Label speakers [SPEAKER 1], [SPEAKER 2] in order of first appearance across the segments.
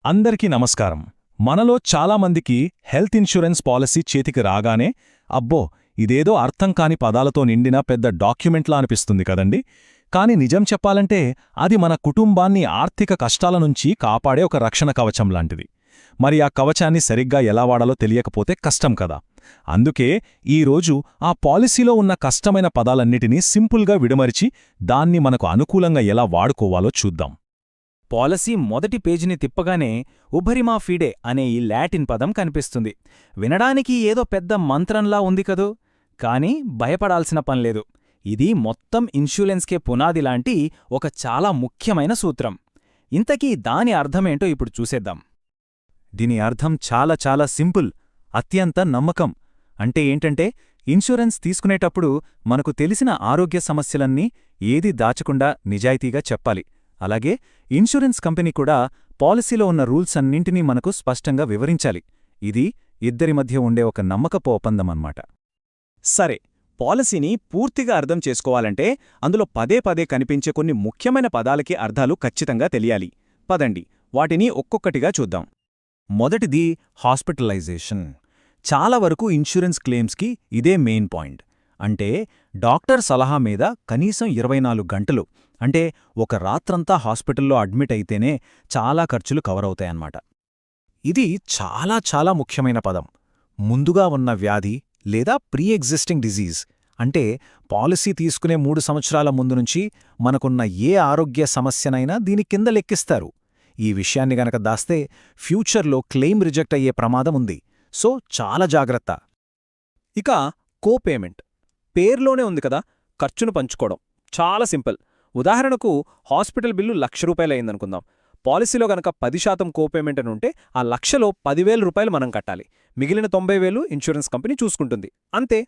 [SPEAKER 1] అందరికీ నమస్కారం. మనలో చాలామందికి హెల్త్ ఇన్సూరెన్స్ పాలసీ చేతికి రాగానే అబ్బో ఇదేదో అర్థం కాని పదాలతో నిండిన పెద్ద డాక్యుమెంట్లా అనిపిస్తుంది కదండి. కాని నిజం చెప్పాలంటే అది మన కుటుంబాన్ని ఆర్థిక కష్టాల నుంచి కాపాడే ఒక రక్షణ కవచం లాంటిది. మరి ఆ కవచాన్ని సరిగ్గా ఎలా వాడాలో తెలియకపోతే కష్టం కదా. అందుకే ఈరోజు ఆ పాలసీలో ఉన్న కష్టమైన పదాలన్నిటినీ సింపుల్గా విడమరిచి దాన్ని మనకు అనుకూలంగా ఎలా వాడుకోవాలో చూద్దాం.
[SPEAKER 2] పాలసీ మొదటి పేజీని తిప్పగానే ఉభరిమా ఫిడే అనే ఈ లాటిన్ పదం కనిపిస్తుంది. వినడానికి ఏదో పెద్ద మంత్రంలా ఉంది కదూ. కాని భయపడాల్సిన పనిలేదు. ఇది మొత్తం ఇన్సూరెన్స్కే పునాదిలాంటి ఒక చాలా ముఖ్యమైన సూత్రం. ఇంతకీ దాని అర్థమేంటో ఇప్పుడు చూసేద్దాం.
[SPEAKER 3] దీని అర్థం చాలా చాలా సింపుల్, అత్యంత నమ్మకం. అంటే ఏంటంటే ఇన్సూరెన్స్ తీసుకునేటప్పుడు మనకు తెలిసిన ఆరోగ్య సమస్యలన్నీ ఏదీ దాచకుండా నిజాయితీగా చెప్పాలి. అలాగే ఇన్సూరెన్స్ కంపెనీ కూడా పాలసీలో ఉన్న రూల్స్ అన్నింటినీ మనకు స్పష్టంగా వివరించాలి. ఇది ఇద్దరి మధ్య ఉండే ఒక నమ్మకపు ఒప్పందమన్నమాట.
[SPEAKER 2] సరే, పాలసీని పూర్తిగా అర్థం చేసుకోవాలంటే అందులో పదే పదే కనిపించే కొన్ని ముఖ్యమైన పదాలకి అర్థాలు ఖచ్చితంగా తెలియాలి. పదండి, వాటిని ఒక్కొక్కటిగా చూద్దాం. మొదటిది హాస్పిటలైజేషన్. చాలా వరకు ఇన్సూరెన్స్ క్లెయిమ్స్కి ఇదే మెయిన్ పాయింట్. అంటే డాక్టర్ సలహా మీద కనీసం 24 గంటలు, అంటే ఒక రాత్రంతా హాస్పిటల్లో అడ్మిట్ అయితేనే చాలా ఖర్చులు కవర్ అవుతాయన్నమాట. ఇది చాలా చాలా ముఖ్యమైన పదం. ముందుగా ఉన్న వ్యాధి లేదా ప్రీ ఎగ్జిస్టింగ్ డిజీజ్, అంటే పాలసీ తీసుకునే 3 సంవత్సరాల ముందు నుంచి మనకున్న ఏ ఆరోగ్య సమస్యనైనా దీని కింద లెక్కిస్తారు. ఈ విషయాన్ని గనక దాస్తే ఫ్యూచర్లో క్లెయిమ్ రిజెక్ట్ అయ్యే ప్రమాదం ఉంది. సో చాలా జాగ్రత్త. ఇక కోపేమెంట్. పేర్లోనే ఉంది కదా, ఖర్చును పంచుకోవడం. చాలా సింపుల్. ఉదాహరణకు హాస్పిటల్ బిల్లు ₹1,00,000 అయిందనుకుందాం. పాలసీలో గనక 10% కోపేమెంట్ అని ఉంటే ఆ 1,00,000లో ₹10,000 మనం కట్టాలి. మిగిలిన 90,000 ఇన్సూరెన్స్ కంపెనీ చూసుకుంటుంది. అంతే.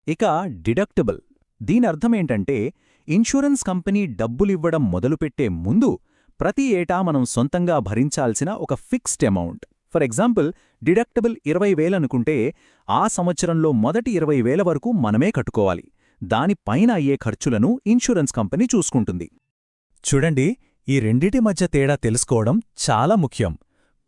[SPEAKER 2] ఇక డిడక్టబుల్. దీని అర్థమేంటంటే ఇన్సూరెన్స్ కంపెనీ డబ్బులివ్వడం మొదలుపెట్టే ముందు ప్రతి ఏటా మనం సొంతంగా భరించాల్సిన ఒక fixed amount. For example, deductible 20,000 అనుకుంటే ఆ సంవత్సరంలో మొదటి 20,000 వరకు మనమే కట్టుకోవాలి. దానిపైన అయ్యే ఖర్చులను ఇన్సూరెన్స్ కంపెనీ చూసుకుంటుంది.
[SPEAKER 3] చూడండి, ఈ రెండిటి మధ్య తేడా తెలుసుకోవడం చాలా ముఖ్యం.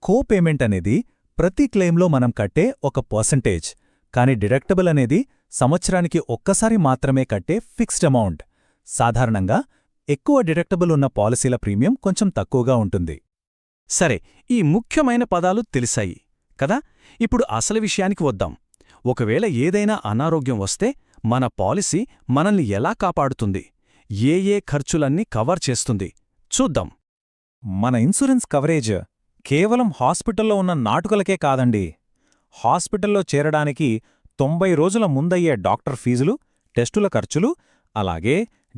[SPEAKER 3] కోపేమెంట్ అనేది ప్రతి క్లెయిమ్లో మనం కట్టే ఒక పర్సంటేజ్, కాని డిడక్టబుల్ అనేది సంవత్సరానికి ఒక్కసారి మాత్రమే కట్టే ఫిక్స్డ్ అమౌంట్. సాధారణంగా ఎక్కువ డిడక్టబుల్ ఉన్న పాలసీల ప్రీమియం కొంచెం తక్కువగా ఉంటుంది.
[SPEAKER 2] సరే, ఈ ముఖ్యమైన పదాలు తెలిసాయి కదా. ఇప్పుడు అసలు విషయానికి వద్దాం. ఒకవేళ ఏదైనా అనారోగ్యం వస్తే మన పాలసీ మనల్ని ఎలా కాపాడుతుంది? ఏ ఖర్చులన్నీ కవర్ చేస్తుంది? చూద్దాం.
[SPEAKER 3] మన ఇన్సూరెన్స్ కవరేజ్ కేవలం హాస్పిటల్లో ఉన్న నాటుకలకే కాదండి. హాస్పిటల్లో చేరడానికి 90 రోజుల ముందయ్యే డాక్టర్ ఫీజులు, టెస్టుల ఖర్చులు, అలాగే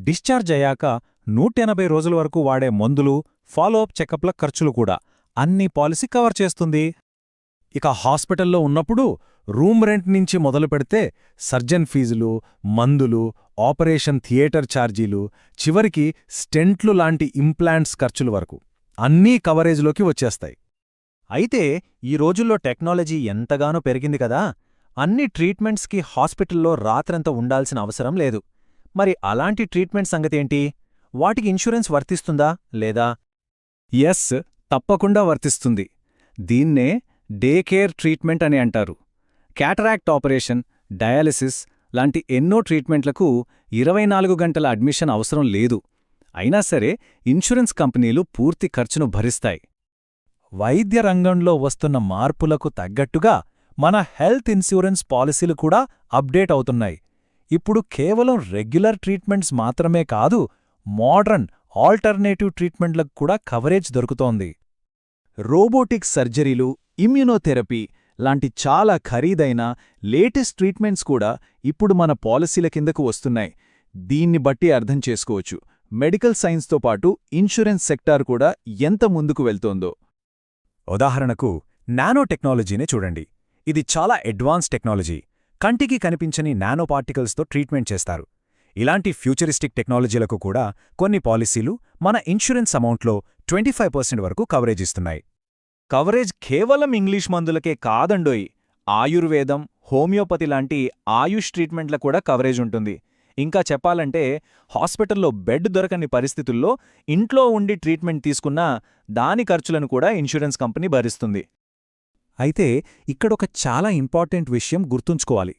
[SPEAKER 3] డిశ్చార్జ్ అయ్యాక 180 రోజుల వరకు వాడే మందులు, ఫాలోఅప్ చెకప్ల ఖర్చులు కూడా అన్ని పాలసీ కవర్ చేస్తుంది. ఇక హాస్పిటల్లో ఉన్నప్పుడు రూమ్ రెంట్ నుంచి మొదలు పెడితే సర్జన్ ఫీజులు, మందులు, ఆపరేషన్ థియేటర్ ఛార్జీలు, చివరికి స్టెంట్లు లాంటి ఇంప్లాంట్స్ ఖర్చుల వరకు అన్నీ కవరేజ్లోకి వచ్చేస్తాయి.
[SPEAKER 2] అయితే ఈ రోజుల్లో టెక్నాలజీ ఎంతగానో పెరిగింది కదా. అన్ని ట్రీట్మెంట్స్కి హాస్పిటల్లో రాత్రంతా ఉండాల్సిన అవసరం లేదు. మరి అలాంటి ట్రీట్మెంట్ సంగతేంటి? వాటికి ఇన్సూరెన్స్ వర్తిస్తుందా లేదా?
[SPEAKER 3] ఎస్, తప్పకుండా వర్తిస్తుంది. దీన్నే డే కేర్ ట్రీట్మెంట్ అని అంటారు. క్యాటరాక్ట్ ఆపరేషన్, డయాలిసిస్ లాంటి ఎన్నో ట్రీట్మెంట్లకు 24 గంటల అడ్మిషన్ అవసరం లేదు. అయినా సరే ఇన్సూరెన్స్ కంపెనీలు పూర్తి ఖర్చును భరిస్తాయి. వైద్య రంగంలో వస్తున్న మార్పులకు తగ్గట్టుగా మన హెల్త్ ఇన్సూరెన్స్ పాలసీలు కూడా అప్డేట్ అవుతున్నాయి. ఇప్పుడు కేవలం రెగ్యులర్ ట్రీట్మెంట్స్ మాత్రమే కాదు, మోడర్న్ ఆల్టర్నేటివ్ ట్రీట్మెంట్లకు కూడా కవరేజ్ దొరుకుతోంది.
[SPEAKER 2] రోబోటిక్ సర్జరీలు, ఇమ్యునోథెరపీ లాంటి చాలా ఖరీదైన లేటెస్ట్ ట్రీట్మెంట్స్ కూడా ఇప్పుడు మన పాలసీల కిందకు వస్తున్నాయి. దీన్ని బట్టి అర్థం చేసుకోవచ్చు మెడికల్ సైన్స్తో పాటు ఇన్సూరెన్స్ సెక్టార్ కూడా ఎంత ముందుకు వెళ్తోందో.
[SPEAKER 3] ఉదాహరణకు నానో టెక్నాలజీనే చూడండి. ఇది చాలా అడ్వాన్స్ టెక్నాలజీ. కంటికి కనిపించని నానో పార్టికల్స్తో ట్రీట్మెంట్ చేస్తారు. ఇలాంటి ఫ్యూచరిస్టిక్ టెక్నాలజీలకు కూడా కొన్ని పాలసీలు మన ఇన్సూరెన్స్ అమౌంట్లో 25% వరకు కవరేజ్ ఇస్తున్నాయి.
[SPEAKER 2] కవరేజ్ కేవలం ఇంగ్లీష్ మందులకే కాదండోయ్. ఆయుర్వేదం, హోమియోపతి లాంటి ఆయుష్ ట్రీట్మెంట్ల కూడా కవరేజ్ ఉంటుంది.
[SPEAKER 3] ఇంకా చెప్పాలంటే హాస్పిటల్లో బెడ్ దొరకని పరిస్థితుల్లో ఇంట్లో ఉండి ట్రీట్మెంట్ తీసుకున్నా దాని ఖర్చులను కూడా ఇన్సూరెన్స్ కంపెనీ భరిస్తుంది. అయితే ఇక్కడొక చాలా ఇంపార్టెంట్ విషయం గుర్తుంచుకోవాలి.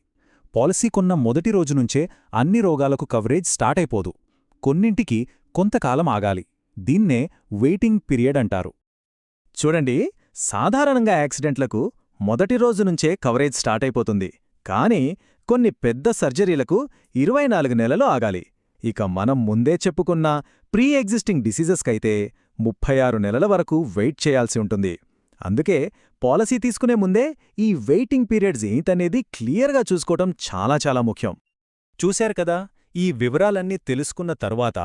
[SPEAKER 3] పాలసీ కొన్న మొదటి రోజు నుంచే అన్ని రోగాలకు కవరేజ్ స్టార్ట్ అయిపోదు. కొన్నింటికి కొంతకాలం ఆగాలి. దీన్నే వెయిటింగ్ పీరియడ్ అంటారు.
[SPEAKER 2] చూడండి, సాధారణంగా యాక్సిడెంట్లకు మొదటి రోజు నుంచే కవరేజ్ స్టార్ట్ అయిపోతుంది. కానీ కొన్ని పెద్ద సర్జరీలకు 24 నెలలు ఆగాలి. ఇక మనం ముందే చెప్పుకున్న ప్రీ ఎగ్జిస్టింగ్ డిసీజెస్కైతే 36 నెలల వరకు వెయిట్ చేయాల్సి ఉంటుంది. అందుకే పాలసీ తీసుకునే ముందే ఈ వెయిటింగ్ పీరియడ్స్ ఏంటనేది క్లియర్గా చూసుకోవటం చాలా ముఖ్యం.
[SPEAKER 3] చూశారు కదా, ఈ వివరాలన్నీ తెలుసుకున్న తరువాత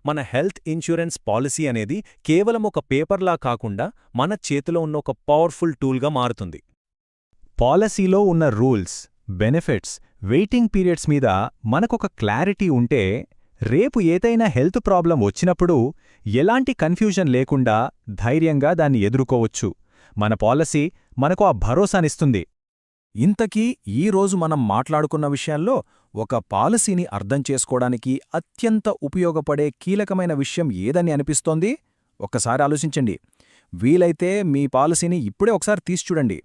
[SPEAKER 3] మన హెల్త్ ఇన్సూరెన్స్ పాలసీ అనేది కేవలం ఒక పేపర్లా కాకుండా మన చేతిలో ఉన్న ఒక పవర్ఫుల్ టూల్గా మారుతుంది. పాలసీలో ఉన్న రూల్స్, బెనిఫిట్స్, వెయిటింగ్ పీరియడ్స్ మీద మనకొక క్లారిటీ ఉంటే రేపు ఏదైనా హెల్త్ ప్రాబ్లం వచ్చినప్పుడు ఎలాంటి కన్ఫ్యూజన్ లేకుండా ధైర్యంగా దాన్ని ఎదుర్కోవచ్చు. మన పాలసీ మనకు ఆ భరోసానిస్తుంది. ఇంతకీ ఈరోజు మనం మాట్లాడుకున్న విషయాల్లో ఒక పాలసీని అర్థం చేసుకోవడానికి అత్యంత ఉపయోగపడే కీలకమైన విషయం ఏదని అనిపిస్తోంది? ఒక్కసారి ఆలోచించండి. వీలైతే మీ పాలసీని ఇప్పుడే ఒకసారి తీసి చూడండి.